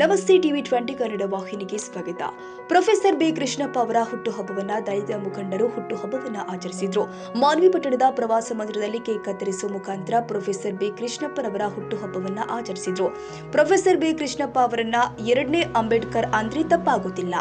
ನಮಸ್ತೆ ಟಿವಿ 20 ಕನ್ನಡ ವಾಹಿನಿಗೆ ಸ್ವಾಗತ. ಪ್ರೊಫೆಸರ್ ಬಿ ಕೃಷ್ಣಪ್ಪ ಅವರ ಹುಟ್ಟುಹಬ್ಬವನ್ನ ದಲಿತ ಮುಖಂಡರು ಹುಟ್ಟುಹಬ್ಬವನ್ನ ಆಚರಿಸಿದ್ರು. ಮಾನ್ವಿ ಪಟ್ಟಣದ ಪ್ರವಾಸ ಮಂದಿರದಲ್ಲಿ ಕೇಕ್ ಕತ್ತರಿಸುವ ಮುಖಾಂತರ ಪ್ರೊಫೆಸರ್ ಬಿ ಕೃಷ್ಣಪ್ಪನವರ ಹುಟ್ಟುಹಬ್ಬವನ್ನ ಆಚರಿಸಿದ್ರು. ಪ್ರೊಫೆಸರ್ ಬಿ ಕೃಷ್ಣಪ್ಪ ಅವರನ್ನ ಎರಡನೇ ಅಂಬೇಡ್ಕರ್ ಅಂದ್ರೆ ತಪ್ಪಾಗುತ್ತಿಲ್ಲ.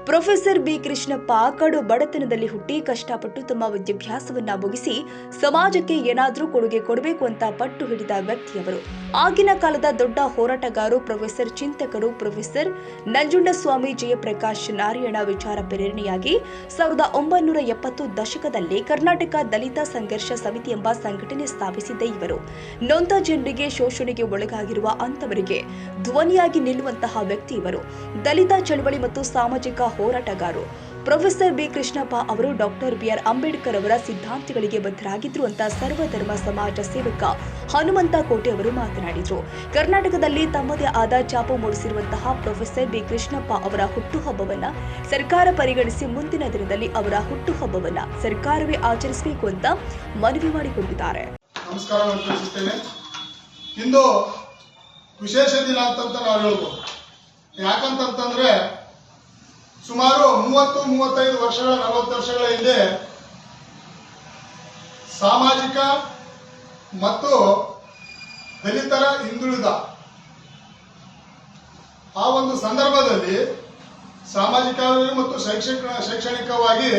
ಪ್ರೊಫೆಸರ್ ಬಿ ಕೃಷ್ಣಪ್ಪ ಕಡು ಬಡತನದಲ್ಲಿ ಹುಟ್ಟಿ ಕಷ್ಟಪಟ್ಟು ತಮ್ಮ ವಿದ್ಯಾಭ್ಯಾಸವನ್ನ ಮುಗಿಸಿ ಸಮಾಜಕ್ಕೆ ಏನಾದ್ರೂ ಕೊಡುಗೆ ಕೊಡಬೇಕು ಅಂತ ಪಟ್ಟು ಹಿಡಿದ ವ್ಯಕ್ತಿಯವರು. ಆಗಿನ ಕಾಲದ ದೊಡ್ಡ ಹೋರಾಟಗಾರರು, ಪ್ರೊಫೆಸರ್ ಚಿಂತಕರು, ಪ್ರೊಫೆಸರ್ ನಂಜುಂಡಸ್ವಾಮಿ ಜಯಪ್ರಕಾಶ್ ನಾರಾಯಣ ವಿಚಾರ ಪ್ರೇರಣೆಯಾಗಿ 1970 ದಶಕದಲ್ಲಿ ಕರ್ನಾಟಕ ದಲಿತ ಸಂಘರ್ಷ ಸಮಿತಿ ಎಂಬ ಸಂಘಟನೆ ಸ್ಥಾಪಿಸಿದ್ದ ಇವರು ನೊಂದ ಜನರಿಗೆ, ಶೋಷಣೆಗೆ ಒಳಗಾಗಿರುವ ಅಂತವರಿಗೆ ಧ್ವನಿಯಾಗಿ ನಿಲ್ಲುವಂತಹ ವ್ಯಕ್ತಿ ಇವರು. ದಲಿತ ಚಳವಳಿ ಮತ್ತು ಸಾಮಾಜಿಕ ಹೋರಾಟಗಾರರು ಪ್ರೊಫೆಸರ್ ಬಿ ಕೃಷ್ಣಪ್ಪ ಅವರು ಡಾಕ್ಟರ್ ಬಿ.ಆರ್. ಅಂಬೇಡ್ಕರ್ ಅವರ ಸಿದ್ಧಾಂತಗಳಿಗೆ ಬದ್ಧರಾಗಿದ್ರು ಅಂತ ಸರ್ವಧರ್ಮ ಸಮಾಜ ಸೇವಕ ಹನುಮಂತ ಕೋಟೆ ಅವರು ಮಾತನಾಡಿದರು. ಕರ್ನಾಟಕದಲ್ಲಿ ತಮ್ಮದೇ ಆದ ಛಾಪು ಮೂಡಿಸಿರುವಂತಹ ಪ್ರೊಫೆಸರ್ ಬಿ ಕೃಷ್ಣಪ್ಪ ಅವರ ಹುಟ್ಟುಹಬ್ಬವನ್ನ ಸರ್ಕಾರ ಪರಿಗಣಿಸಿ ಮುಂದಿನ ದಿನದಲ್ಲಿ ಅವರ ಹುಟ್ಟುಹಬ್ಬವನ್ನ ಸರ್ಕಾರವೇ ಆಚರಿಸಬೇಕು ಅಂತ ಮನವಿ ಮಾಡಿಕೊಂಡಿದ್ದಾರೆ. ನಮಸ್ಕಾರವನ್ನು ತಿಳಿಸುತ್ತೇನೆ. ಇಂದು ವಿಶೇಷ ದಿನ ಅಂತ ನಾವು ಹೇಳ್ಬೋದು. ಯಾಕಂತಂದ್ರೆ ಸುಮಾರು 30-35 ವರ್ಷಗಳ 40 ವರ್ಷಗಳ ಹಿಂದೆ ಸಾಮಾಜಿಕ ಮತ್ತು ದಲಿತರ ಹಿಂದುಳಿದ ಆ ಒಂದು ಸಂದರ್ಭದಲ್ಲಿ ಸಾಮಾಜಿಕವಾಗಿ ಮತ್ತು ಶೈಕ್ಷಣಿಕವಾಗಿ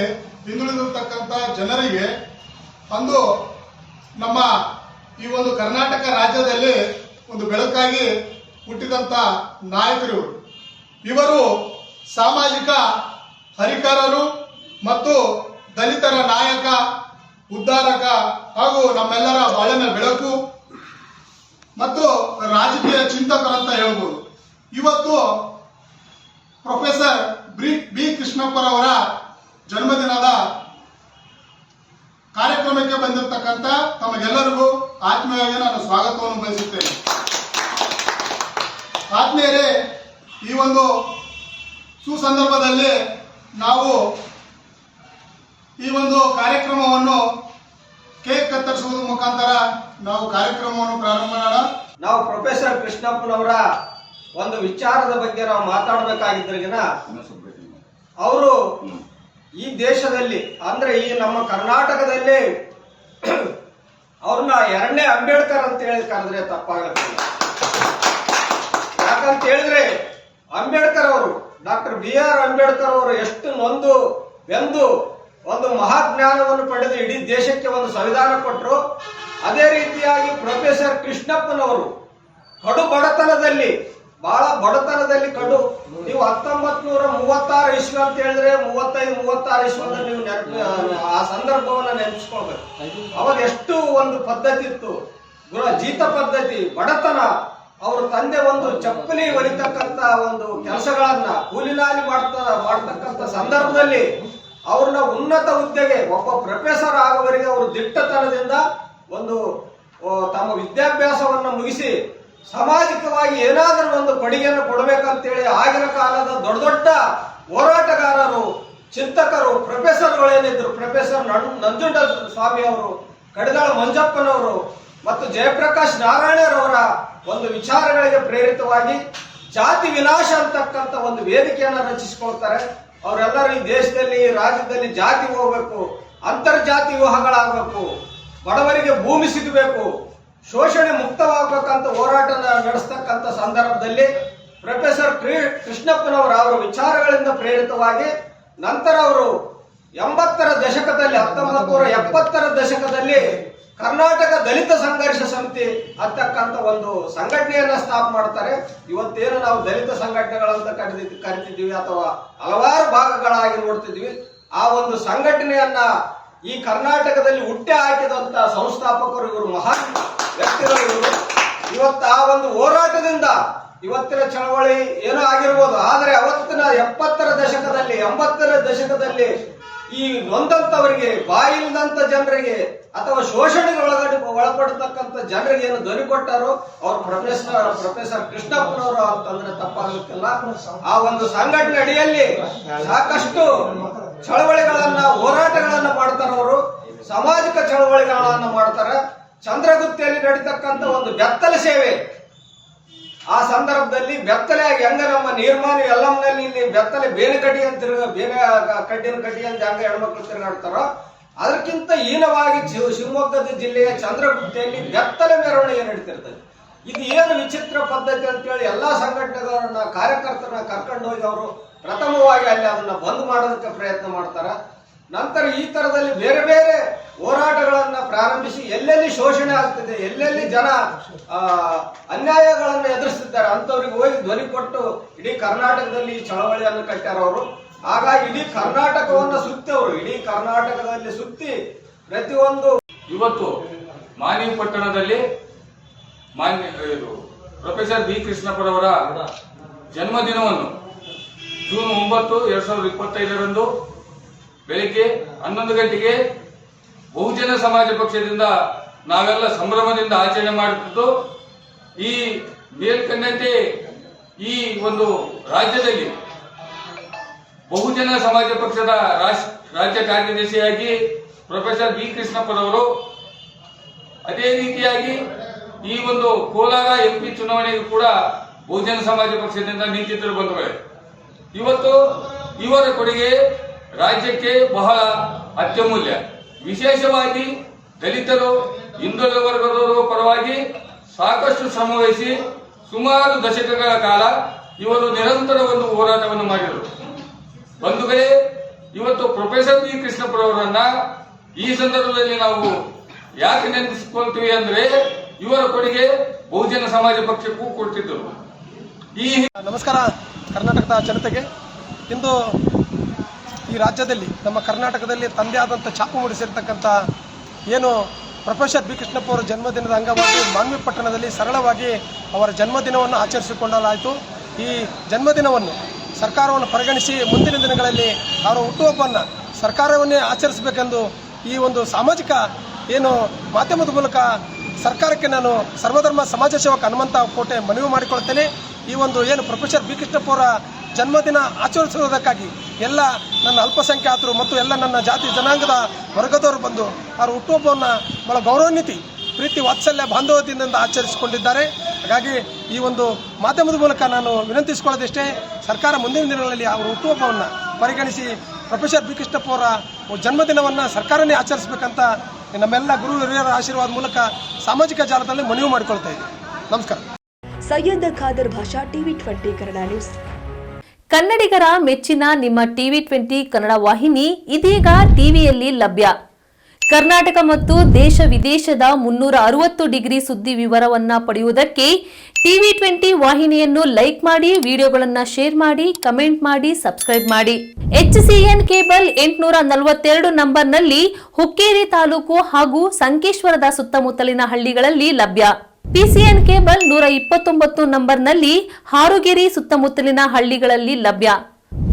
ಹಿಂದುಳಿದಿರತಕ್ಕಂಥ ಜನರಿಗೆ ಅಂದು ನಮ್ಮ ಈ ಒಂದು ಕರ್ನಾಟಕ ರಾಜ್ಯದಲ್ಲಿ ಒಂದು ಬೆಳಕಾಗಿ ಹುಟ್ಟಿದಂಥ ನಾಯಕರು ಇವರು. ಸಾಮಾಜಿಕ ಹರಿಕಾರರು ಮತ್ತು ದಲಿತರ ನಾಯಕ, ಉದ್ಧಾರಕ ಹಾಗೂ ನಮ್ಮೆಲ್ಲರ ಬಾಳಿನ ಬೆಳಕು ಮತ್ತು ರಾಜಕೀಯ ಚಿಂತಕರಂತ ಹೇಳ್ಬೋದು. ಇವತ್ತು ಪ್ರೊಫೆಸರ್ ಬಿ ಕೃಷ್ಣಪ್ಪರವರ ಜನ್ಮದಿನದ ಕಾರ್ಯಕ್ರಮಕ್ಕೆ ಬಂದಿರತಕ್ಕಂಥ ತಮಗೆಲ್ಲರಿಗೂ ಆತ್ಮೀಯವಾಗಿ ನಾನು ಸ್ವಾಗತವನ್ನು ಬಯಸುತ್ತೇನೆ. ಆತ್ಮೀಯರೇ, ಈ ಒಂದು ಸುಸಂದರ್ಭದಲ್ಲಿ ನಾವು ಈ ಒಂದು ಕಾರ್ಯಕ್ರಮವನ್ನು ಕೇಕ್ ಕತ್ತರಿಸುವುದರ ಮುಖಾಂತರ ನಾವು ಕಾರ್ಯಕ್ರಮವನ್ನು ಪ್ರಾರಂಭ ಮಾಡೋಣ. ನಾವು ಪ್ರೊಫೆಸರ್ ಕೃಷ್ಣಪ್ಪನವರ ಒಂದು ವಿಚಾರದ ಬಗ್ಗೆ ನಾವು ಮಾತಾಡಬೇಕಾಗಿದ್ರಿಗಿನ ಅವರು ಈ ದೇಶದಲ್ಲಿ ಅಂದ್ರೆ ಈ ನಮ್ಮ ಕರ್ನಾಟಕದಲ್ಲಿ ಅವ್ರನ್ನ ಎರಡನೇ ಅಂಬೇಡ್ಕರ್ ಅಂತ ಹೇಳಿ ಕರೆದ್ರೆ ತಪ್ಪಾಗಲ್ಲ. ಯಾಕಂತ ಹೇಳಿದ್ರೆ ಅಂಬೇಡ್ಕರ್ ಅವರು, ಡಾಕ್ಟರ್ ಬಿ.ಆರ್. ಅಂಬೇಡ್ಕರ್ ಅವರು ಎಷ್ಟು ನೊಂದು ಬೆಂದು ಒಂದು ಮಹಾಜ್ಞಾನವನ್ನು ಪಡೆದು ಇಡೀ ದೇಶಕ್ಕೆ ಒಂದು ಸಂವಿಧಾನ ಕೊಟ್ಟರು. ಅದೇ ರೀತಿಯಾಗಿ ಪ್ರೊಫೆಸರ್ ಕೃಷ್ಣಪ್ಪನವರು ಕಡು ಬಡತನದಲ್ಲಿ, ಬಹಳ ಬಡತನದಲ್ಲಿ ಕಡು, ನೀವು 1936 ಇಸ್ವಿ ಅಂತ ಹೇಳಿದ್ರೆ 35-36 ಇಸ್ವಿ ನೀವು ಆ ಸಂದರ್ಭವನ್ನ ನೆನಪಿಸ್ಕೊಳ್ಬೇಕು. ಅವಾಗ ಎಷ್ಟು ಒಂದು ಪದ್ಧತಿ ಇತ್ತು, ಜೀತ ಪದ್ಧತಿ, ಬಡತನ. ಅವ್ರ ತಂದೆ ಒಂದು ಚಪ್ಪಲಿ ಹೊಲಿತಕ್ಕಂತ ಒಂದು ಕೆಲಸಗಳನ್ನ ಕೂಲಿನಾಲಿ ಮಾಡ್ತಕ್ಕಂಥ ಸಂದರ್ಭದಲ್ಲಿ ಅವ್ರನ್ನ ಉನ್ನತ ಹುದ್ದೆಗೆ ಒಬ್ಬ ಪ್ರೊಫೆಸರ್ ಆಗುವವರೆಗೆ ಅವರು ದಿಟ್ಟತನದಿಂದ ಒಂದು ತಮ್ಮ ವಿದ್ಯಾಭ್ಯಾಸವನ್ನ ಮುಗಿಸಿ ಸಾಮಾಜಿಕವಾಗಿ ಏನಾದರೂ ಒಂದು ಕೊಡುಗೆಯನ್ನು ಕೊಡಬೇಕಂತೇಳಿ ಆಗಿನ ಕಾಲದ ದೊಡ್ಡ ದೊಡ್ಡ ಹೋರಾಟಗಾರರು, ಚಿಂತಕರು, ಪ್ರೊಫೆಸರ್ಗಳೇನಿದ್ರು, ಪ್ರೊಫೆಸರ್ ನಂಜುಂಡ ಸ್ವಾಮಿ ಅವರು, ಕಡಿದಾಳ ಮಂಜಪ್ಪನವರು ಮತ್ತು ಜಯಪ್ರಕಾಶ್ ನಾರಾಯಣರವರ ಒಂದು ವಿಚಾರಗಳಿಗೆ ಪ್ರೇರಿತವಾಗಿ ಜಾತಿ ವಿನಾಶ ಅಂತಕ್ಕಂಥ ಒಂದು ವೇದಿಕೆಯನ್ನು ರಚಿಸಿಕೊಳ್ತಾರೆ. ಅವರೆಲ್ಲರೂ ಈ ದೇಶದಲ್ಲಿ, ರಾಜ್ಯದಲ್ಲಿ ಜಾತಿ ಹೋಗ್ಬೇಕು, ಅಂತರ್ಜಾತಿ ವಿವಾಹಗಳಾಗಬೇಕು, ಬಡವರಿಗೆ ಭೂಮಿ ಸಿಗಬೇಕು, ಶೋಷಣೆ ಮುಕ್ತವಾಗಬೇಕಂತ ಹೋರಾಟ ನಡೆಸ್ತಕ್ಕಂಥ ಸಂದರ್ಭದಲ್ಲಿ ಪ್ರೊಫೆಸರ್ ಕೃಷ್ಣಪ್ಪನವರ ಅವರ ವಿಚಾರಗಳಿಂದ ಪ್ರೇರಿತವಾಗಿ ನಂತರ ಅವರು 80ರ ದಶಕದಲ್ಲಿ 1970ರ ದಶಕದಲ್ಲಿ ಕರ್ನಾಟಕ ದಲಿತ ಸಂಘರ್ಷ ಸಮಿತಿ ಅಂತಕ್ಕಂಥ ಒಂದು ಸಂಘಟನೆಯನ್ನ ಸ್ಥಾಪನೆ ಮಾಡ್ತಾರೆ. ಇವತ್ತೇನು ನಾವು ದಲಿತ ಸಂಘಟನೆಗಳಂತ ಕರಿತಿದ್ದೀವಿ ಅಥವಾ ಹಲವಾರು ಭಾಗಗಳಾಗಿ ನೋಡ್ತಿದ್ವಿ, ಆ ಒಂದು ಸಂಘಟನೆಯನ್ನ ಈ ಕರ್ನಾಟಕದಲ್ಲಿ ಹುಟ್ಟೆ ಹಾಕಿದಂತ ಸಂಸ್ಥಾಪಕರು ಇವರು, ಮಹಾನ್ ವ್ಯಕ್ತಿಗಳು ಇವರು. ಇವತ್ತು ಆ ಒಂದು ಹೋರಾಟದಿಂದ ಇವತ್ತಿನ ಚಳವಳಿ ಏನೋ ಆಗಿರ್ಬೋದು, ಆದರೆ ಅವತ್ತಿನ 70ರ ದಶಕದಲ್ಲಿ 80ರ ದಶಕದಲ್ಲಿ ಈ ನೊಂದಂತವರಿಗೆ, ಬಾಯಿಲ್ದಂತ ಜನರಿಗೆ ಅಥವಾ ಶೋಷಣೆಗೆ ಒಳಪಡತಕ್ಕಂಥ ಜನರಿಗೆ ಏನು ಧ್ವನಿ ಕೊಟ್ಟಾರೋ ಅವರು ಪ್ರೊಫೆಸರ್ ಕೃಷ್ಣಪ್ಪನವರು ಅಂತಂದ್ರೆ ತಪ್ಪಾಗಲಿಕ್ಕಿಲ್ಲ. ಆ ಒಂದು ಸಂಘಟನೆ ಅಡಿಯಲ್ಲಿ ಸಾಕಷ್ಟು ಚಳವಳಿಗಳನ್ನ, ಹೋರಾಟಗಳನ್ನ ಮಾಡ್ತಾರೆ. ಅವರು ಸಾಮಾಜಿಕ ಚಳವಳಿಗಳನ್ನ ಮಾಡ್ತಾರೆ. ಚಂದ್ರಗುತ್ತಿಯಲ್ಲಿ ನಡೀತಕ್ಕಂಥ ಒಂದು ಬೆತ್ತಲ ಸೇವೆ, ಆ ಸಂದರ್ಭದಲ್ಲಿ ಬೆತ್ತಲೆಯಾಗಿ ಹೆಂಗ ನಮ್ಮ ನೀರ್ಮಾನಿ ಎಲ್ಲಂನಲ್ಲಿ ಇಲ್ಲಿ ಬೆತ್ತಲೆ ಬೇನೆ ಕಡ್ಡಿ ಅಂತ ಬೇನೆ ಕಡ್ಡಿನ ಕಡ್ಡಿ ಅಂತ ಹೆಂಗ ಹೆಣ್ಮಕ್ಳು ತಿರುಗಾಡ್ತಾರೋ ಅದಕ್ಕಿಂತ ಹೀನವಾಗಿ ಶಿವಮೊಗ್ಗದ ಜಿಲ್ಲೆಯ ಚಂದ್ರಗುಪ್ಪೆಯಲ್ಲಿ ಬೆತ್ತಲೆ ಮೆರವಣಿಗೆ ನಡೀತಿರ್ತದೆ. ಇದು ಏನು ವಿಚಿತ್ರ ಪದ್ಧತಿ ಅಂತೇಳಿ ಎಲ್ಲಾ ಸಂಘಟನೆಗಳನ್ನ ಕಾರ್ಯಕರ್ತರನ್ನ ಕರ್ಕೊಂಡು ಹೋಗಿ ಅವರು ಪ್ರಥಮವಾಗಿ ಅಲ್ಲಿ ಅದನ್ನ ಬಂದ್ ಮಾಡೋದಕ್ಕೆ ಪ್ರಯತ್ನ ಮಾಡ್ತಾರ. ನಂತರ ಈ ತರದಲ್ಲಿ ಬೇರೆ ಬೇರೆ ಹೋರಾಟಗಳನ್ನ ಪ್ರಾರಂಭಿಸಿ ಎಲ್ಲೆಲ್ಲಿ ಶೋಷಣೆ ಆಗ್ತಿದೆ, ಎಲ್ಲೆಲ್ಲಿ ಜನ ಅನ್ಯಾಯಗಳನ್ನು ಎದುರಿಸ್ತಿದ್ದಾರೆ ಅಂತವ್ರಿಗೆ ಹೋಗಿ ಧ್ವನಿ ಕೊಟ್ಟು ಇಡೀ ಕರ್ನಾಟಕದಲ್ಲಿ ಈ ಚಳವಳಿಯನ್ನು ಕಟ್ಟಾರ ಅವರು. ಹಾಗಾಗಿ ಇಡೀ ಕರ್ನಾಟಕವನ್ನು ಸುತ್ತಿ ಅವರು ಇಡೀ ಕರ್ನಾಟಕದಲ್ಲಿ ಸುತ್ತಿ ಪ್ರತಿಯೊಂದು ಇವತ್ತು ಮಾನ್ವಿ ಪಟ್ಟಣದಲ್ಲಿ ಪ್ರೊಫೆಸರ್ ಬಿ ಕೃಷ್ಣಪ್ಪರವರ ಜನ್ಮದಿನವನ್ನು ಜೂನ್ 9, 2025 ಬೆಳಿಗ್ಗೆ 11 ಗಂಟೆಗೆ ಬಹುಜನ ಸಮಾಜ ಪಕ್ಷದಿಂದ ನಾವೆಲ್ಲ ಸಂಭ್ರಮದಿಂದ ಆಚರಣೆ ಮಾಡುತ್ತಿದ್ದು, ಈ ಮೇಲ್ಕಂಡಂತೆ ಈ ಒಂದು ರಾಜ್ಯದಲ್ಲಿ ಬಹುಜನ ಸಮಾಜ ಪಕ್ಷದ ರಾಜ್ಯ ಕಾರ್ಯದರ್ಶಿಯಾಗಿ ಪ್ರೊಫೆಸರ್ ಬಿ ಕೃಷ್ಣಪ್ಪರವರು, ಅದೇ ರೀತಿಯಾಗಿ ಈ ಒಂದು ಕೋಲಾರ ಎಂಪಿ ಚುನಾವಣೆಗೂ ಕೂಡ ಬಹುಜನ ಸಮಾಜ ಪಕ್ಷದಿಂದ ನಿಂತಿದ್ದರು ಬಂಧುಗಳೇ. ಇವತ್ತು ಇವರ ಕೊಡುಗೆ ರಾಜ್ಯಕ್ಕೆ ಬಹಳ ಅತ್ಯಮೂಲ್ಯ. ವಿಶೇಷವಾಗಿ ದಲಿತರು, ಹಿಂದುಳಿದ ವರ್ಗದವರು ಪರವಾಗಿ ಸಾಕಷ್ಟು ಶ್ರಮವಹಿಸಿ ಸುಮಾರು ದಶಕಗಳ ಕಾಲ ಇವರು ನಿರಂತರ ಒಂದು ಹೋರಾಟವನ್ನು ಮಾಡಿದರು. ಬಂಧುಗಳೇ, ಇವತ್ತು ಪ್ರೊಫೆಸರ್ ಬಿ ಕೃಷ್ಣಪ್ಪರವರನ್ನ ಈ ಸಂದರ್ಭದಲ್ಲಿ ನಾವು ಯಾಕೆ ನೆನಪಿಸಿಕೊಳ್ತೀವಿ ಅಂದ್ರೆ ಇವರ ಕೊಡುಗೆ ಬಹುಜನ ಸಮಾಜ ಪಕ್ಷಕ್ಕೂ ಕೊಡ್ತಿದ್ದರು. ನಮಸ್ಕಾರ ಕರ್ನಾಟಕದ ಜನತೆಗೆ. ಇಂದು ಈ ರಾಜ್ಯದಲ್ಲಿ ನಮ್ಮ ಕರ್ನಾಟಕದಲ್ಲಿ ತಂದೆ ಆದಂಥ ಛಾಪು ಮೂಡಿಸಿರ್ತಕ್ಕಂಥ ಏನು ಪ್ರೊಫೆಸರ್ ಬಿ ಕೃಷ್ಣಪ್ಪ ಅವರ ಜನ್ಮದಿನದ ಅಂಗವಾಗಿ ಮಾನ್ವಿ ಪಟ್ಟಣದಲ್ಲಿ ಸರಳವಾಗಿ ಅವರ ಜನ್ಮದಿನವನ್ನು ಆಚರಿಸಿಕೊಳ್ಳಲಾಯಿತು. ಈ ಜನ್ಮದಿನವನ್ನು ಸರ್ಕಾರವನ್ನು ಪರಿಗಣಿಸಿ ಮುಂದಿನ ದಿನಗಳಲ್ಲಿ ಅವರ ಹುಟ್ಟುಹಬ್ಬವನ್ನು ಸರ್ಕಾರವನ್ನೇ ಆಚರಿಸಬೇಕೆಂದು ಈ ಒಂದು ಸಾಮಾಜಿಕ ಏನು ಮಾಧ್ಯಮದ ಮೂಲಕ ಸರ್ಕಾರಕ್ಕೆ ನಾನು ಸರ್ವಧರ್ಮ ಸಮಾಜ ಸೇವಕ ಹನುಮಂತ ಕೋಟೆ ಮನವಿ ಮಾಡಿಕೊಳ್ತೇನೆ. ಈ ಒಂದು ಏನು ಪ್ರೊಫೆಸರ್ ಬಿ ಕೃಷ್ಣಪ್ಪ ಅವರ ಜನ್ಮದಿನ ಆಚರಿಸುವುದಕ್ಕಾಗಿ ಎಲ್ಲ ನನ್ನ ಅಲ್ಪಸಂಖ್ಯಾತರು ಮತ್ತು ಎಲ್ಲ ನನ್ನ ಜಾತಿ ಜನಾಂಗದ ವರ್ಗದವರು ಬಂದು ಅವರ ಹುಟ್ಟುಹಬ್ಬವನ್ನು ಬಹಳ ಗೌರವಾನ್ವಿತಿ, ಪ್ರೀತಿ, ವಾತ್ಸಲ್ಯ, ಬಾಂಧವ್ಯದಿಂದ ಆಚರಿಸಿಕೊಂಡಿದ್ದಾರೆ. ಹಾಗಾಗಿ ಈ ಒಂದು ಮಾಧ್ಯಮದ ಮೂಲಕ ನಾನು ವಿನಂತಿಸಿಕೊಳ್ಳೋದಿಷ್ಟೇ, ಸರ್ಕಾರ ಮುಂದಿನ ದಿನಗಳಲ್ಲಿ ಅವರ ಹುಟ್ಟುಹಬ್ಬವನ್ನು ಪರಿಗಣಿಸಿ ಪ್ರೊಫೆಸರ್ ಬಿ ಕೃಷ್ಣಪ್ಪ ಅವರ ಜನ್ಮದಿನವನ್ನು ಸರ್ಕಾರನೇ ಆಚರಿಸಬೇಕಂತ ನಮ್ಮೆಲ್ಲ ಗುರು ಹಿರಿಯರ ಆಶೀರ್ವಾದ ಮೂಲಕ ಸಾಮಾಜಿಕ ಜಾಲದಲ್ಲಿ ಮನವಿ ಮಾಡಿಕೊಳ್ತಾ ಇದ್ದೀನಿ. ನಮಸ್ಕಾರ. ಸೈಯದ್ ಖಾದರ್ ಭಾಷಾ, ಟಿವಿ 20 ಕನ್ನಡ ನ್ಯೂಸ್. ಕನ್ನಡಿಗರ ಮೆಚ್ಚಿನ ನಿಮ್ಮ ಟಿವಿ 20 ಕನ್ನಡ ವಾಹಿನಿ ಇದೀಗ ಟಿವಿಯಲ್ಲಿ ಲಭ್ಯ. ಕರ್ನಾಟಕ ಮತ್ತು ದೇಶ ವಿದೇಶದ 360 ಡಿಗ್ರಿ ಸುದ್ದಿ ವಿವರವನ್ನ ಪಡೆಯುವುದಕ್ಕೆ ಟಿವಿ 20 ವಾಹಿನಿಯನ್ನು ಲೈಕ್ ಮಾಡಿ, ವಿಡಿಯೋಗಳನ್ನು ಶೇರ್ ಮಾಡಿ, ಕಮೆಂಟ್ ಮಾಡಿ, ಸಬ್ಸ್ಕ್ರೈಬ್ ಮಾಡಿ. HCN ಕೇಬಲ್ 842 ನಂಬರ್ನಲ್ಲಿ ಹುಕ್ಕೇರಿ ತಾಲೂಕು ಹಾಗೂ ಸಂಕೇಶ್ವರದ ಸುತ್ತಮುತ್ತಲಿನ ಹಳ್ಳಿಗಳಲ್ಲಿ ಲಭ್ಯ. PCN ಕೇಬಲ್ 129 ನಂಬರ್ನಲ್ಲಿ ಹಾರುಗೆರೆ ಸುತ್ತಮುತ್ತಲಿನ ಹಳ್ಳಿಗಳಲ್ಲಿ ಲಭ್ಯ.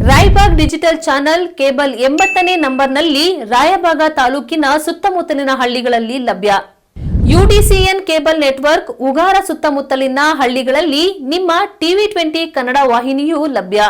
ರಾಯಬಾಗ್ ಡಿಜಿಟಲ್ ಚಾನೆಲ್ ಕೇಬಲ್ 80ನೇ ನಂಬರ್ನಲ್ಲಿ ರಾಯಬಾಗ ತಾಲೂಕಿನ ಸುತ್ತಮುತ್ತಲಿನ ಹಳ್ಳಿಗಳಲ್ಲಿ ಲಭ್ಯ. UDCN ಕೇಬಲ್ ನೆಟ್ವರ್ಕ್ ಉಗಾರ ಸುತ್ತಮುತ್ತಲಿನ ಹಳ್ಳಿಗಳಲ್ಲಿ ನಿಮ್ಮ ಟಿವಿ 20 ಕನ್ನಡ ವಾಹಿನಿಯೂ ಲಭ್ಯ.